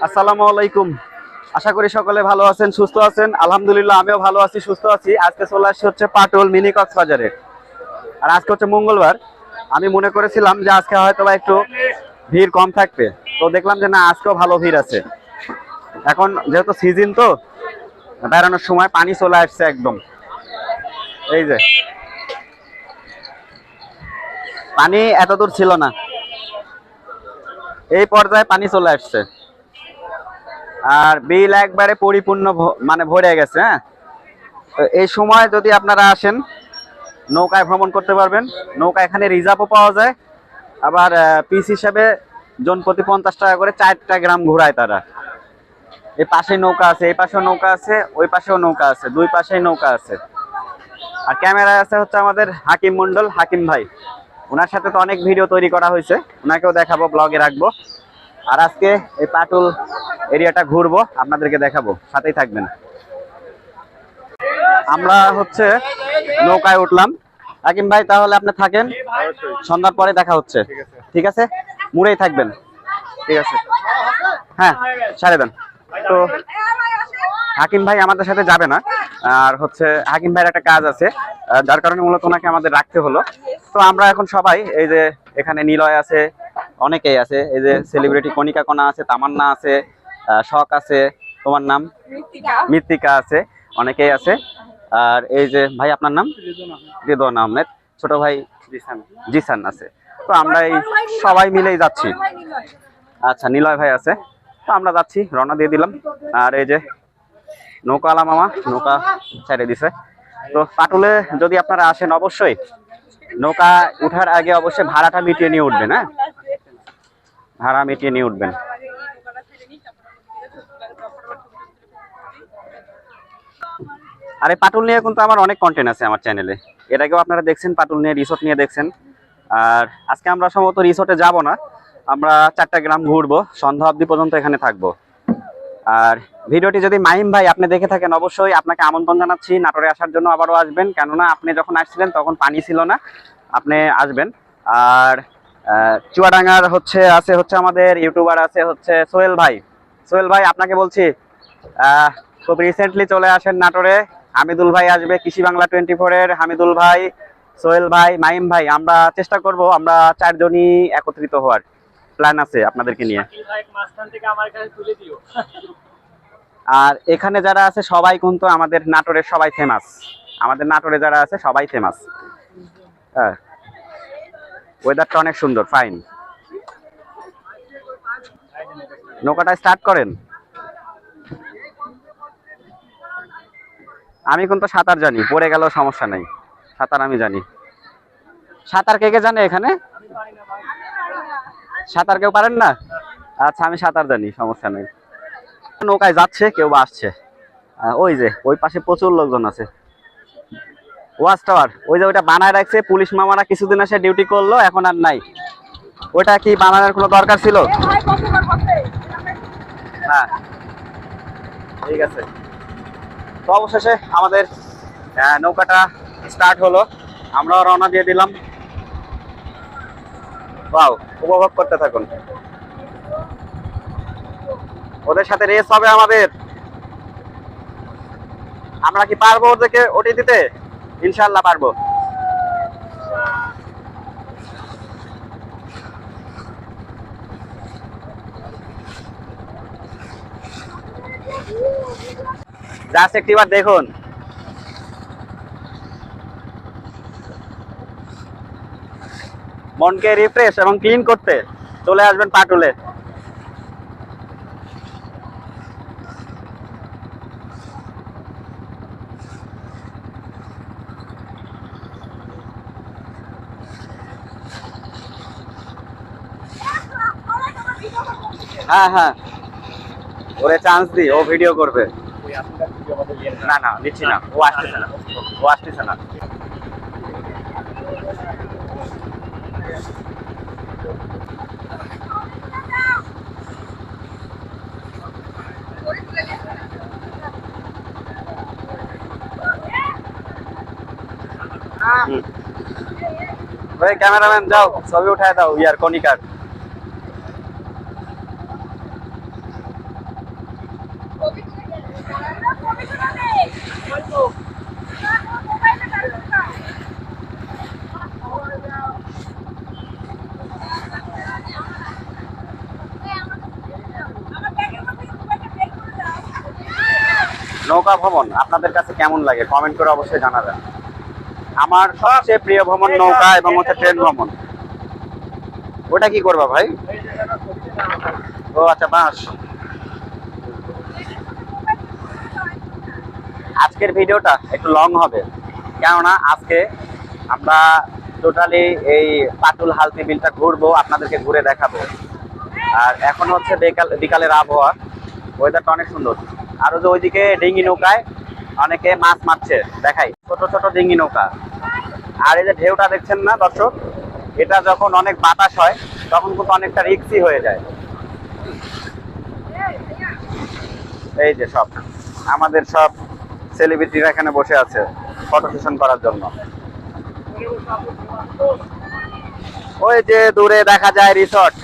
আসসালামু আলাইকুম। আশা করি সকলে ভালো আছেন, সুস্থ আছেন। আলহামদুলিল্লাহ আমিও ভালো আছি, সুস্থ আছি। আজকে চলে আসছি হচ্ছে পাটুল মিনি কক্সবাজারে। আর আজকে হচ্ছে মঙ্গলবার। আমি মনে করেছিলাম যে আজকে হয়তো বা একটু ভিড় কম থাকবে, তো দেখলাম যে না, আজকেও ভালো ভিড় আছে। এখন যেহেতু সিজন, তো বেড়ানোর সময় পানি চলে আসছে একদম। এই যে পানি এত দূর ছিল না, এই পর্যায়ে পানি চলে আসছে। আর বিল একবারে পরিপূর্ণ মানে ভরে গেছে। হ্যাঁ, তো এই সময় যদি আপনারা আসেন, নৌকায় ভ্রমণ করতে পারবেন। নৌকা এখানে রিজার্ভও পাওয়া যায়। আবার পিস হিসাবে জন প্রতি 50 টাকা করে 4টা গ্রাম ঘোরায় তারা। এই পাশে নৌকা আছে, এই পাশেও নৌকা আছে, ওই পাশেও নৌকা আছে, দুই পাশেই নৌকা আছে। আর ক্যামেরায় আছে হচ্ছে আমাদের হাকিম মন্ডল, হাকিম ভাই। ওনার সাথে তো অনেক ভিডিও তৈরি করা হয়েছে, ওনাকেও দেখাবো, ব্লগে রাখবো। আর আজকে এই পাটুল এরিয়াটা ঘুরবো, আপনাদেরকে দেখাবো, সাথেই থাকবেন। আমরা হচ্ছে নৌকায় উঠলাম। হাকিম ভাই তাহলে আপনি থাকেন, সন্ধ্যার পরে দেখা হচ্ছে। ঠিক আছে, মুড়েই থাকবেন। ঠিক আছে, হ্যাঁ সারে দেন। তো হাকিম ভাই আমাদের সাথে যাবে না, আর হচ্ছে হাকিম ভাইয়ের একটা কাজ আছে, যার কারণে মূলত ওনাকে আমাদের রাখতে হলো। তো আমরা এখন সবাই, এই যে এখানে নিলয় আছে, অনেকেই আছে, এই যে সেলিব্রিটি কণিকা কণা আছে, তামান্না আছে, শখ আছে, তোমার নাম মৃত্তিকা আছে, অনেকেই আছে। আর এই যে ভাই, আপনার নাম? রিদওয়ান আহমেদ। ছোট ভাই জিসান আছে। তো আমরা এই সবাই মিলেই যাচ্ছি। আচ্ছা, নিলয় ভাই আছে। তো আমরা যাচ্ছি, রওনা দিয়ে দিলাম। আর এই যে নৌকাওয়ালা মামা নৌকা ছেড়ে দিছে। তো পাটুলে যদি আপনারা আসেন, অবশ্যই নৌকা উঠার আগে অবশ্যই ভাড়াটা মিটিয়ে নিয়ে উঠবেন। হ্যাঁ, ভাড়া মিটিয়ে নিয়ে উঠবেন। আর এই পাটুল নিয়ে কিন্তু আমার অনেক কন্টেন্ট আছে আমার চ্যানেলে। এর আগেও আপনারা দেখছেন, পাটুল নিয়ে, রিসোর্ট নিয়ে দেখছেন। আর আজকে আমরা সম্ভবত রিসোর্টে যাব না, আমরা 4টা গ্রাম ঘুরবো, সন্ধ্যা অবধি পর্যন্ত এখানে থাকবো। আর ভিডিওটি যদি মাহিম ভাই আপনি দেখে থাকেন, অবশ্যই আপনাকে আমন্ত্রণ জানাচ্ছি নাটোরে আসার জন্য। আবারও আসবেন, কেননা আপনি যখন আসছিলেন তখন পানি ছিল না, আপনি আসবেন। আর চুয়াডাঙ্গার আছে হচ্ছে আমাদের ইউটিউবার আছে হচ্ছে সোহেল ভাই। সোহেল ভাই আপনাকে বলছি, খুব রিসেন্টলি চলে আসেন নাটোরে। হামিদুল ভাই আসবে, কৃষি বাংলা 24-এর হামিদুল ভাই, সোহেল ভাই, মাহিম ভাই। আমরা চেষ্টা করব আমরা 4 জনই একত্রিত হওয়ার প্ল্যান আছে আপনাদেরকে নিয়ে। আর এখানে যারা আছে সবাই কিন্তু আমাদের নাটোরের সবাই ফেমাস। আমাদের নাটোরে যারা আছে সবাই ফেমাস। হ্যাঁ, ওয়েদারটা অনেক সুন্দর, ফাইন। নৌকাটা স্টার্ট করেন। আমি কিন্তু সাঁতার জানি, পড়ে গেলেও সমস্যা নাই, সাঁতার আমি জানি। সাঁতার কে কে জানে এখানে? সাঁতার কেউ পারেন না? আচ্ছা, আমি সাঁতার জানি, সমস্যা নেই। নৌকায় যাচ্ছে, কেউ বা আসছে। ওই যে ওই পাশে প্রচুর লোকজন আছে। ওয়াচ টাওয়ার, ওই যে ওইটা বানায় রাখছে পুলিশ মামারা, কিছুদিন এসে ডিউটি করলো, এখন আর নাই। ওইটা কি বানানোর কোনো দরকার ছিল? হ্যাঁ, ঠিক আছে। তো অবশেষে আমাদের নৌকাটা স্টার্ট হলো, আমরাও রওনা দিয়ে দিলাম। ওয়াও, উপভোগ করতে থাকুন। ওদের সাথে রেস হবে আমাদের। আমরা কি পারবো ওদেরকে ওটি দিতে? ইনশাল্লাহ পারবো। জাস্ট একটিবার দেখুন। মনকে রিফ্রেশ এবং ক্লিন করতে চলে আসবেন পাটুলে। হ্যাঁ হ্যাঁ, ওরে চান্স দি, ও ভিডিও করবে। না না, নিচ্ছি না, ও আসতেছে না, ও আসতেছে না। ওই ক্যামেরাম্যান যাও, ছবি উঠায় দাও ইয়ার কনিকার। নৌকা ভ্রমণ আপনাদের কাছে কেমন লাগে কমেন্ট করে অবশ্যই জানাবেন। আমার সবচেয়ে প্রিয় ভ্রমণ নৌকা এবং হচ্ছে ট্রেন ভ্রমণ। ওটা কি করবা ভাই? ও আচ্ছা, বাস। আজকের ভিডিওটা একটু লং হবে, কেননা আজকে আমরা টোটালি এই পাটুল হালতি বিলটা ঘুরবো, আপনাদেরকে ঘুরে দেখাবো। আর এখন হচ্ছে বিকালের আবহাওয়া, ওয়েদারটা অনেক সুন্দর। আরো যে ওইদিকে ডিঙ্গি নৌকায় অনেকে মাছ মারছে, দেখাই ছোট ছোট ডিঙ্গি নৌকা। আর এই যে ঢেউটা দেখছেন না দর্শক, এটা যখন অনেক বাতাস হয় তখন কিন্তু অনেকটা রিস্কি হয়ে যায়। এই যে সব আমাদের সব সেলিব্রিটিরা এখানে বসে আছে ফটো সেশন করার জন্য। ওই যে দূরে দেখা যায় রিসর্ট।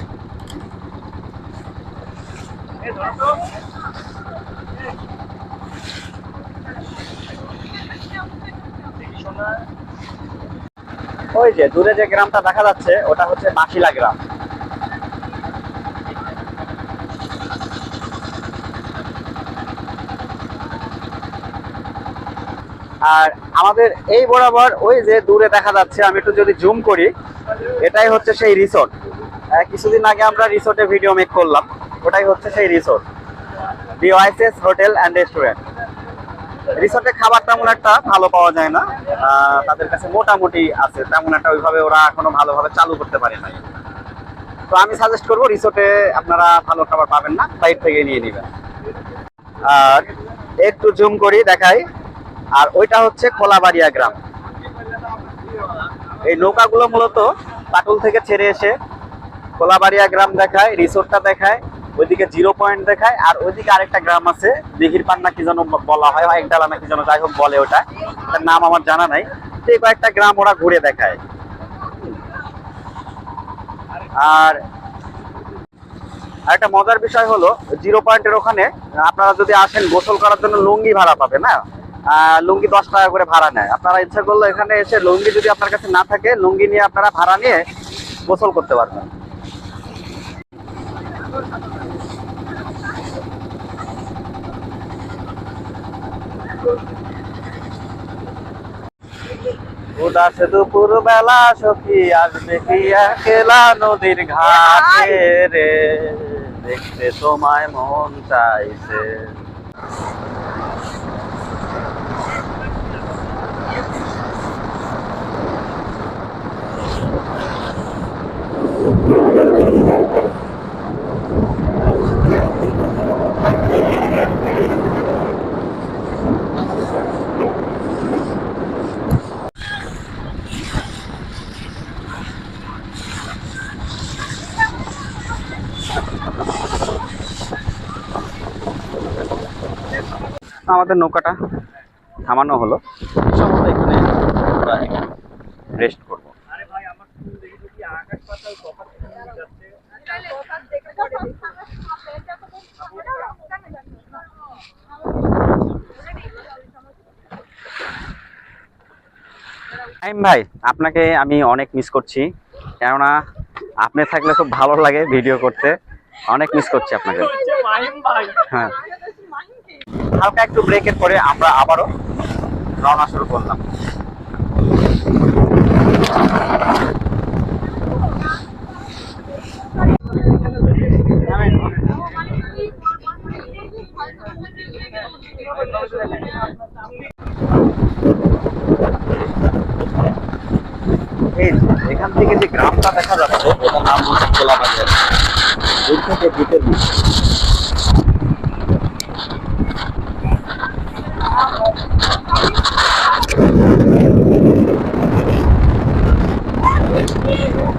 ওই যে দূরে যে গ্রামটা দেখা যাচ্ছে ওটা হচ্ছে মাখিলা গ্রাম। আর আমাদের এই বরাবর ওই যে দূরে দেখা যাচ্ছে, আমি একটু যদি জুম করি, এটাই হচ্ছে সেই রিসোর্ট। কিছুদিন আগে আমরা রিসোর্টে ভিডিও মেক করলাম, ওটাই হচ্ছে সেই রিসোর্ট, দি ওয়াইসেস হোটেল অ্যান্ড রেস্টুরেন্ট। রিসোর্টে খাবার তেমন একটা ভালো পাওয়া যায় না, তাদের কাছে মোটামুটি আছে, তেমন একটা ওইভাবে ওরা এখনো ভালোভাবে চালু করতে পারে নাই। তো আমি সাজেস্ট করবো রিসোর্টে আপনারা ভালো খাবার পাবেন না, বাইরে থেকে নিয়ে নেবেন। আর একটু জুম করি দেখাই, আর ওইটা হচ্ছে খোলাবাড়িয়া গ্রাম। এই নৌকাগুলো মূলত পাটুল থেকে ছেড়ে এসে খোলাবাড়িয়া গ্রাম দেখায়, রিসোর্টটা দেখায়, ওইদিকে জিরো পয়েন্ট দেখায়, আর ওইদিকে আরেকটা গ্রাম আছে দিঘির পান্না কি যেন বলা হয়, একডালা না কি যেন, যাই হোক বলে, ওটা তার নাম আমার জানা নাই। এই কয়েকটা গ্রাম ওরা ঘুরে দেখায়। আর একটা মজার বিষয় হলো, জিরো পয়েন্টের ওখানে আপনারা যদি আসেন গোসল করার জন্য লুঙ্গি ভাড়া পাবেন না, লুঙ্গি 10 টাকা করে ভাড়া নেয়। আপনারা ইচ্ছা করলে এখানে এসে লুঙ্গি যদি আপনার কাছে না থাকে, লুঙ্গি নিয়ে আপনারা ভাড়া নিয়ে গোসল করতে পারবেন। উদাস দুপুর বেলা সখী আসবে কি একলা নদীর ঘাটে রে, দেখতে তোমায় মন চাইছে। আমাদের নৌকাটা থামানো হলো, সম্ভবত এখানে আমরা রেস্ট করবো। ভাই আপনাকে আমি অনেক মিস করছি, কেননা আপনি থাকলে খুব ভালো লাগে ভিডিও করতে, অনেক মিস করছি আপনাকে। হ্যাঁ, হালকা একটু ব্রেকের পরে আমরা আবারও রওনা শুরু করলাম। এখান থেকে যে গ্রামটা দেখা যাচ্ছে এটার নাম হচ্ছে খোলাবাড়িয়া। দূর থেকে দ্বীপের মতো।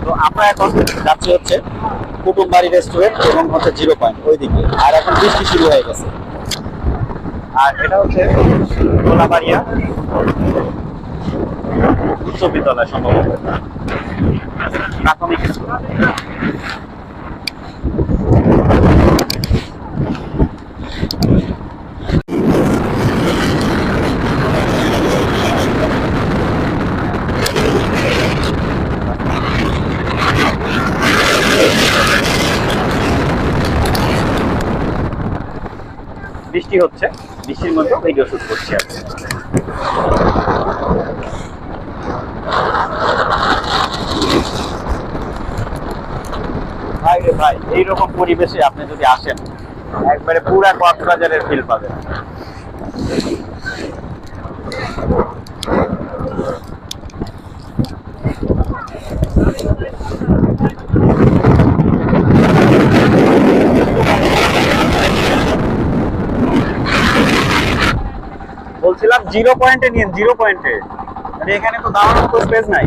তো আমরা এখন যাচ্ছি হচ্ছে কুটুমবাড়ি রেস্টুরেন্ট এবং হচ্ছে জিরো পয়েন্ট ওইদিকে, আর এখন বৃষ্টি শুরু হয়ে গেছে। আর এটা হচ্ছে খোলাবাড়িয়া উচ্চ বিদ্যালয়, সম্ভবত প্রাথমিক স্কুল। বৃষ্টি হচ্ছে, বৃষ্টির মধ্যে ভিডিও শুট করছি আর কি। ভাই রে ভাই, এইরকম পরিবেশে আপনি যদি আসেন একবারে পুরা কক্সবাজারের ফিল পাবেন। বলছিলাম 0 পয়েন্টে নিন, 0 পয়েন্টে, মানে এখানে তো দাঁড়ানোর মতো স্পেস নাই।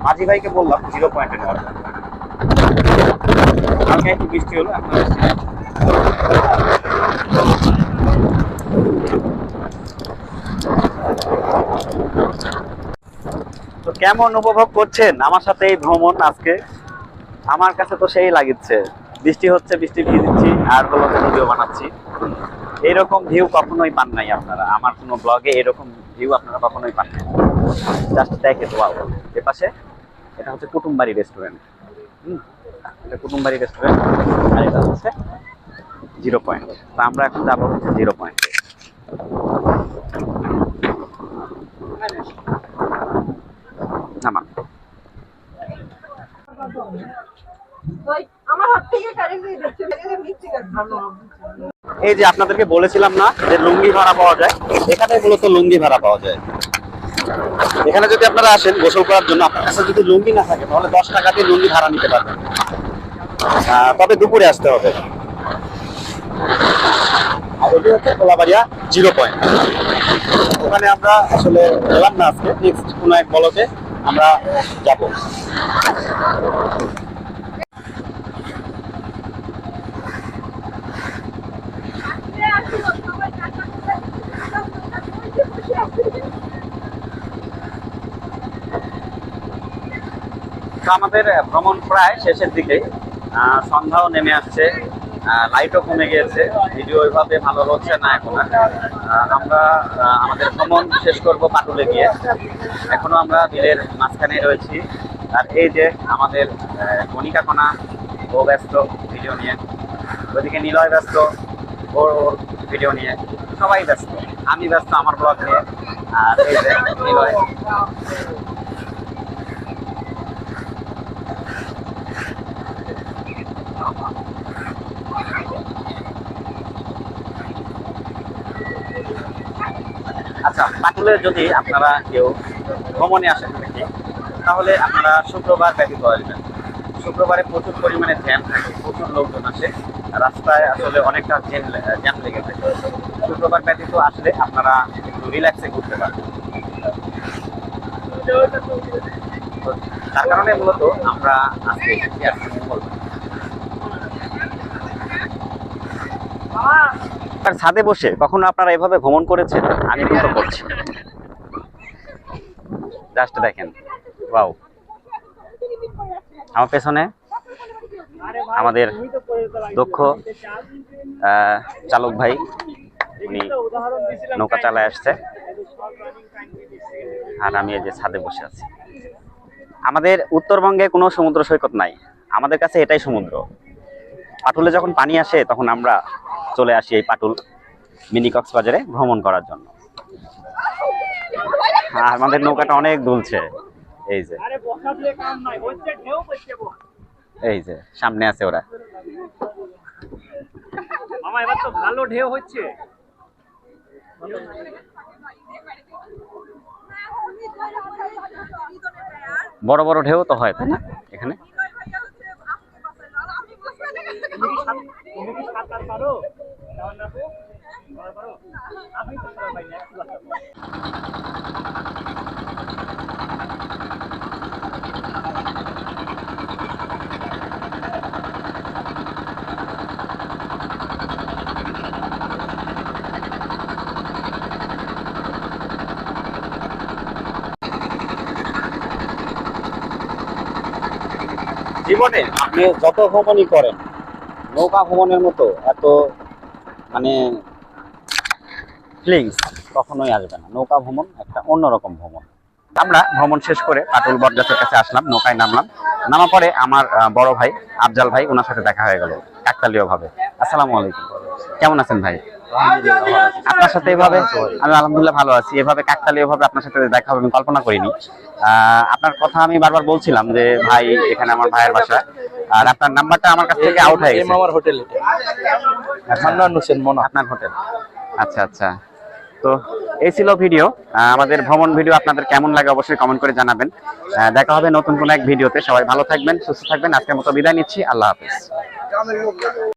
মাঝি ভাইকে বললাম 0 পয়েন্টে নেওয়ার জন্য। হালকা একটু বৃষ্টি হলো, এখন বৃষ্টি নেই। তো কেমন উপভোগ করছেন আমার সাথে এই ভ্রমণ আজকে? আমার কাছে তো সেই লাগছে, বৃষ্টি হচ্ছে, বৃষ্টি ভিজছি আর হলো ভিডিও বানাচ্ছি। এইরকম ভিউ কখনোই পান নাই আপনারা, আমার কোনো ব্লগে এরকম ভিউ আপনারা কখনোই পান নাই। জাস্ট দেখে তো এ পাশে এটা হচ্ছে কুটুমবাড়ি রেস্টুরেন্ট। এটা কুটুমবাড়ি রেস্টুরেন্ট, আর এটা হচ্ছে 0 পয়েন্ট। তো আমরা এখন যাবো হচ্ছে 0 পয়েন্টে। নামান। এই যে আপনাদেরকে বলেছিলাম না যে লুঙ্গি ভাড়া পাওয়া যায়, এখানে মূলত লুঙ্গি ভাড়া পাওয়া যায়। এখানে যদি আপনারা আসেন গোসল করার জন্য, আপনার কাছে যদি লুঙ্গি না থাকে তাহলে 10 টাকা দিয়ে লুঙ্গি ভাড়া নিতে পারবেন। তবে দুপুরে আসতে হবে। আর এটি হচ্ছে কোলাবাড়িয়া 0 পয়েন্ট। ওখানে আমরা আসলে গেলাম না আজকে, নেক্সট কোনো এক ব্লগে আমরা যাব। আমাদের ভ্রমণ প্রায় শেষের দিকে, সন্ধ্যাও নেমে আসছে, লাইটও কমে গিয়েছে, ভিডিও ওইভাবে ভালো হচ্ছে না এখন। আমরা আমাদের ভ্রমণ শেষ করব পাটুলে গিয়ে। এখনো আমরা বিলের মাঝখানে রয়েছি। আর এই যে আমাদের মনিকা কণা, ও ব্যস্ত ভিডিও নিয়ে, ওইদিকে নিলয় ব্যস্ত ওর ভিডিও নিয়ে, সবাই ব্যস্ত। আমি ব্যস্ত আমার ব্লগ নিয়ে। আর এই যে নিলয়। আচ্ছা, পাটুলে যদি আপনারা কেউ ভ্রমণে আসেন দেখি, তাহলে আপনারা শুক্রবার ব্যতীত আসবেন। শুক্রবারে প্রচুর পরিমাণে জ্যাম থাকে, প্রচুর লোকজন আসে, রাস্তায় আসলে অনেকটা জ্যাম লেগে থাকে। শুক্রবার ব্যতীত আসলে আপনারা একটু রিল্যাক্সে ঘুরতে পারবেন। তার কারণে মূলত আমরা আজকে এসেছি আজকে মঙ্গলবার। ছাদে বসে কখনো আপনারা এভাবে ভ্রমণ করেছেন? আমি কিন্তু করছি। জাস্ট দেখেন, ওয়াও। আমার পেছনে আমাদের দক্ষ চালক ভাই, উনি নৌকা চালায় আসছে, আর আমি এই যে ছাদে বসে আছি। আমাদের উত্তরবঙ্গে কোনো সমুদ্র সৈকত নাই, আমাদের কাছে এটাই সমুদ্র। পাটুলে যখন পানি আসে তখন আমরা চলে আসি এই পাটুল মিনি কক্সবাজারে ভ্রমণ করার জন্য। আমাদের নৌকাটা অনেক দুলছে, এই যে এই যে সামনে আছে ওরা। মামা এবার তো ভালো ঢেউ হচ্ছে। বড় বড় ঢেউ তো হয়, তাই না? এখানে জীবনে আপনি যত ভ্রমণই করেন, নৌকা ভ্রমণের মতো এত মানে ফিলিংস কখনোই আসবে না। নৌকা ভ্রমণ একটা অন্যরকম ভ্রমণ। আমরা ভ্রমণ শেষ করে পাটুল বটগাছের কাছে আসলাম, নৌকায় নামলাম। নামার পরে আমার বড় ভাই আফজাল ভাই, ওনার সাথে দেখা হয়ে গেল কাকতালীয় ভাবে। আসসালামু আলাইকুম। কেমন আছেন ভাই? আপনার সাথে এভাবে আমি আলহামদুলিল্লাহ ভালো আছি। এভাবে কাকতালীয় ভাবে আপনার সাথে দেখা হবে আমি কল্পনা করিনি। আপনার কথা আমি বারবার বলছিলাম যে ভাই এখানে আমার ভাইয়ের বাসা, আর আপনার নাম্বারটা আমার কাছ থেকে আউট হয়ে গেছে। আমার হোটেল হান্নান হোসেন মনা। আপনার হোটেল, আচ্ছা আচ্ছা। তো এই ছিল ভিডিও। আমাদের ভ্রমণ ভিডিও আপনাদের কেমন লাগে অবশ্যই কমেন্ট করে জানাবেন। দেখা হবে নতুন কোনো এক ভিডিওতে। সবাই ভালো থাকবেন, সুস্থ থাকবেন। আজকের মতো বিদায় নিচ্ছি। আল্লাহ হাফেজ।